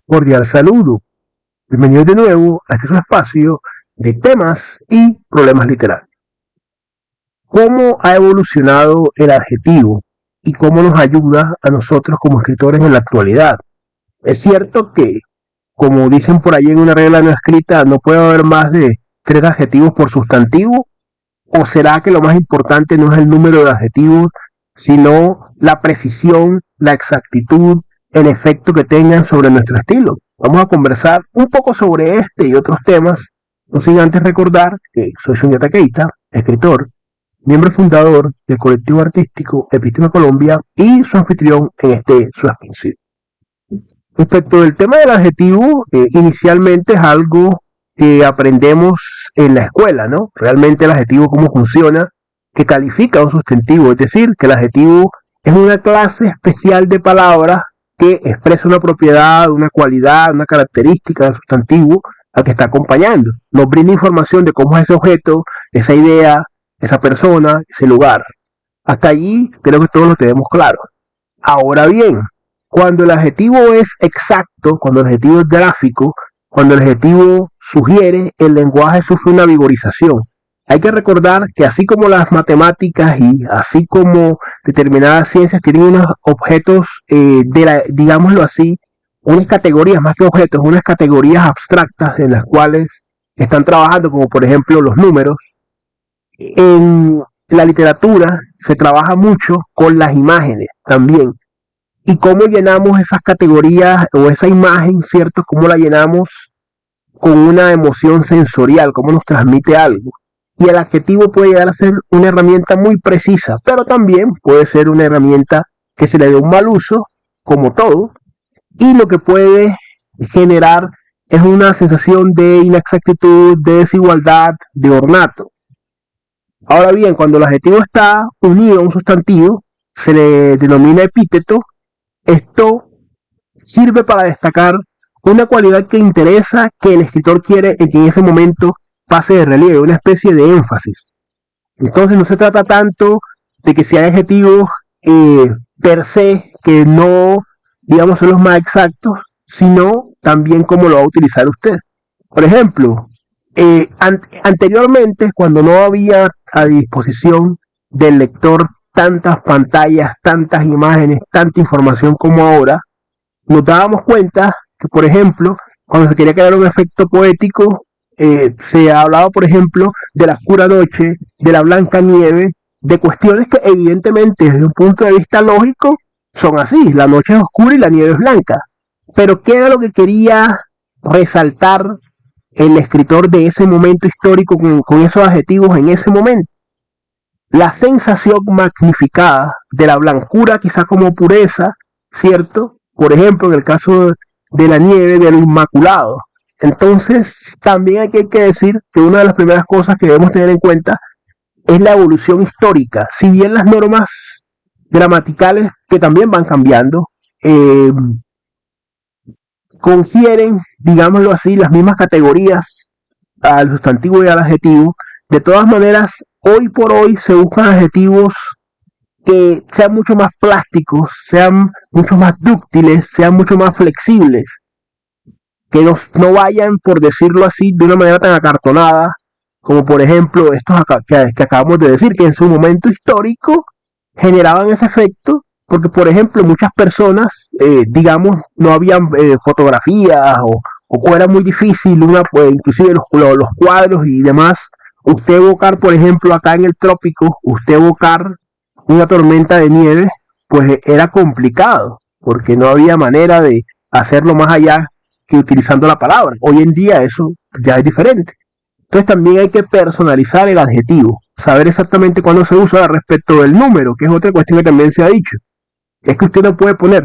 Cordial saludo. Bienvenidos de nuevo a este su espacio de temas y problemas literarios. ¿Cómo ha evolucionado el adjetivo y cómo nos ayuda a nosotros como escritores en la actualidad? Es cierto que, como dicen por ahí en una regla no escrita, no puede haber más de 3 adjetivos por sustantivo. ¿O será que lo más importante no es el número de adjetivos, sino la precisión, la exactitud, el efecto que tengan sobre nuestro estilo? Vamos a conversar un poco sobre este y otros temas, no sin antes recordar que soy Suñata Keita, escritor, miembro fundador del colectivo artístico Episteme Colombia y su anfitrión en este su espacio. Respecto del tema del adjetivo, inicialmente es algo que aprendemos en la escuela, ¿no? Realmente el adjetivo cómo funciona, que califica un sustantivo, es decir, que el adjetivo es una clase especial de palabras que expresa una propiedad, una cualidad, una característica del sustantivo al que está acompañando. Nos brinda información de cómo es ese objeto, esa idea, esa persona, ese lugar. Hasta allí creo que todos lo tenemos claro. Ahora bien, cuando el adjetivo es exacto, cuando el adjetivo es gráfico, cuando el adjetivo sugiere, el lenguaje sufre una vigorización. Hay que recordar que así como las matemáticas y así como determinadas ciencias tienen unos objetos, digámoslo así, unas categorías más que objetos, unas categorías abstractas en las cuales están trabajando, como por ejemplo los números, en la literatura se trabaja mucho con las imágenes también. Y cómo llenamos esas categorías o esa imagen, ¿cierto? Cómo la llenamos con una emoción sensorial, cómo nos transmite algo. Y el adjetivo puede llegar a ser una herramienta muy precisa, pero también puede ser una herramienta que se le dé un mal uso, como todo, y lo que puede generar es una sensación de inexactitud, de desigualdad, de ornato. Ahora bien, cuando el adjetivo está unido a un sustantivo, se le denomina epíteto. Esto sirve para destacar una cualidad que interesa, que el escritor quiere que en ese momento pase de relieve, una especie de énfasis. Entonces no se trata tanto de que si hay adjetivos per se que no, digamos, son los más exactos, sino también cómo lo va a utilizar usted. Por ejemplo, anteriormente, cuando no había a disposición del lector tantas pantallas, tantas imágenes, tanta información como ahora, nos dábamos cuenta que, por ejemplo, cuando se quería crear un efecto poético, se hablaba, por ejemplo, de la oscura noche, de la blanca nieve, de cuestiones que evidentemente desde un punto de vista lógico son así, la noche es oscura y la nieve es blanca. Pero ¿qué era lo que quería resaltar el escritor de ese momento histórico con esos adjetivos en ese momento? La sensación magnificada de la blancura, quizá como pureza, ¿cierto? Por ejemplo, en el caso de la nieve, del inmaculado. Entonces, también hay que decir que una de las primeras cosas que debemos tener en cuenta es la evolución histórica. Si bien las normas gramaticales, que también van cambiando, confieren, digámoslo así, las mismas categorías al sustantivo y al adjetivo, de todas maneras, hoy por hoy se buscan adjetivos que sean mucho más plásticos, sean mucho más dúctiles, sean mucho más flexibles, que no vayan, por decirlo así, de una manera tan acartonada, como por ejemplo estos que acabamos de decir, que en su momento histórico generaban ese efecto, porque por ejemplo muchas personas, digamos, no habían fotografías o era muy difícil, pues, inclusive los cuadros y demás, usted evocar, por ejemplo, acá en el trópico, usted evocar una tormenta de nieve, pues era complicado, porque no había manera de hacerlo más allá que utilizando la palabra. Hoy en día eso ya es diferente. Entonces también hay que personalizar el adjetivo, saber exactamente cuándo se usa respecto del número, que es otra cuestión que también se ha dicho. Es que usted no puede poner,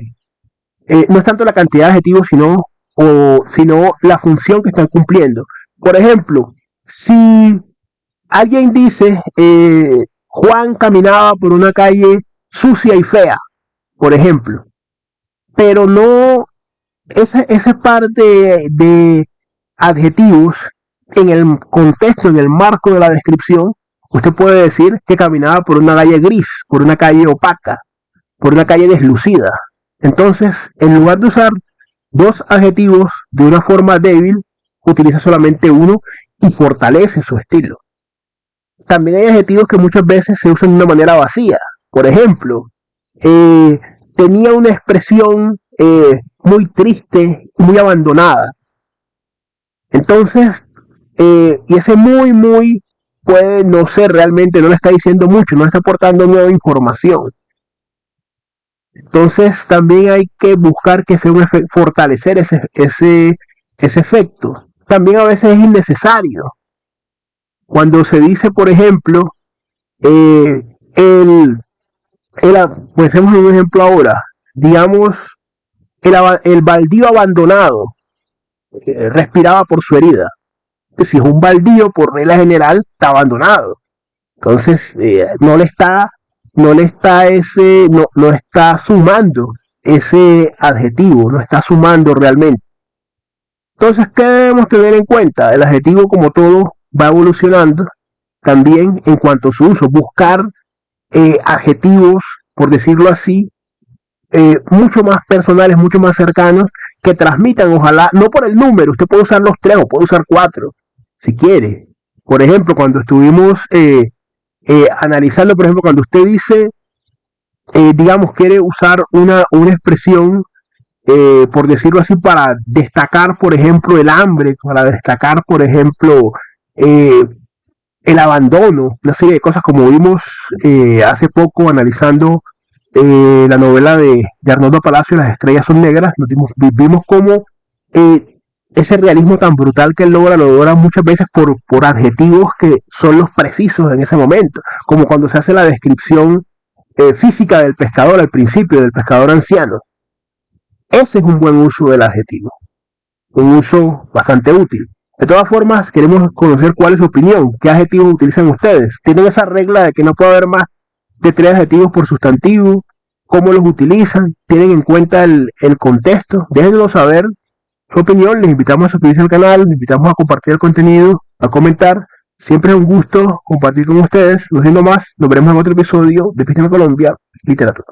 no es tanto la cantidad de adjetivos, sino la función que están cumpliendo. Por ejemplo, si alguien dice, Juan caminaba por una calle sucia y fea, por ejemplo, pero no ese par de adjetivos en el contexto, en el marco de la descripción, usted puede decir que caminaba por una calle gris, por una calle opaca, por una calle deslucida. Entonces, en lugar de usar dos adjetivos de una forma débil, utiliza solamente uno y fortalece su estilo. También hay adjetivos que muchas veces se usan de una manera vacía. Por ejemplo, tenía una expresión muy triste y muy abandonada. Entonces, y ese muy puede no ser realmente, no le está diciendo mucho, no le está aportando nueva información. Entonces, también hay que buscar que sea fortalecer ese efecto. También a veces es innecesario. Cuando se dice, por ejemplo, eh, el, pensemos en un ejemplo ahora, digamos, el baldío abandonado respiraba por su herida. Si es un baldío, por regla general, está abandonado. Entonces, no está sumando ese adjetivo, no está sumando realmente. Entonces, ¿qué debemos tener en cuenta? El adjetivo, como todo, va evolucionando también en cuanto a su uso. Buscar adjetivos, por decirlo así, mucho más personales, mucho más cercanos, que transmitan, ojalá, no por el número, usted puede usar los tres o puede usar cuatro, si quiere. Por ejemplo, cuando estuvimos analizando, por ejemplo, cuando usted dice, digamos, quiere usar una expresión, por decirlo así, para destacar, por ejemplo, el hambre, para destacar, por ejemplo, eh, el abandono, una serie de cosas como vimos hace poco analizando la novela de Arnoldo Palacio, Las estrellas son negras, vimos cómo ese realismo tan brutal que él logra, lo logra muchas veces por adjetivos que son los precisos en ese momento, como cuando se hace la descripción física del pescador al principio, del pescador anciano. Ese es un buen uso del adjetivo, un uso bastante útil. De todas formas, queremos conocer cuál es su opinión, qué adjetivos utilizan ustedes. ¿Tienen esa regla de que no puede haber más de tres adjetivos por sustantivo? ¿Cómo los utilizan? ¿Tienen en cuenta el contexto? Déjenos saber su opinión. Les invitamos a suscribirse al canal, les invitamos a compartir el contenido, a comentar. Siempre es un gusto compartir con ustedes. No siendo más, nos veremos en otro episodio de Episteme Colombia Literatura.